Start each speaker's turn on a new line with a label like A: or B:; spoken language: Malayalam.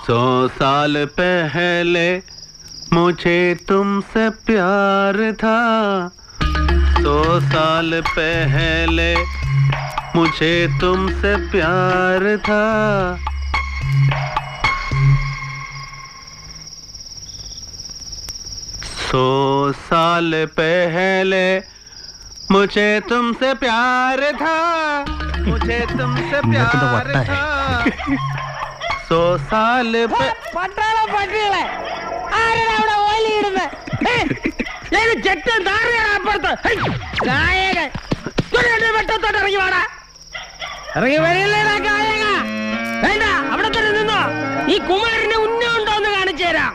A: 100 साल पहले मुझे तुमसे प्यार था 100 साल पहले मुझे तुमसे प्यार था 100 साल पहले मुझे तुमसे प्यार था मुझे तुमसे प्यार था 100 साल
B: പട്ടാള പട്ടികളെ ആരാണ് അവിടെ ഓലിയിടുന്നത് ചെറ്റൻ താഴെയാണ് അപ്പുറത്ത് ഗായകൻ വെട്ടത്തോട്ട് ഇറങ്ങി വാടാ ഇറങ്ങി വരില്ലേടാ ഗായക വേണ്ട അവിടെ തന്നെ നിന്നോ ഈ കുമാരനെ ഉന്നമുണ്ടോ എന്ന് കാണിച്ചു തരാം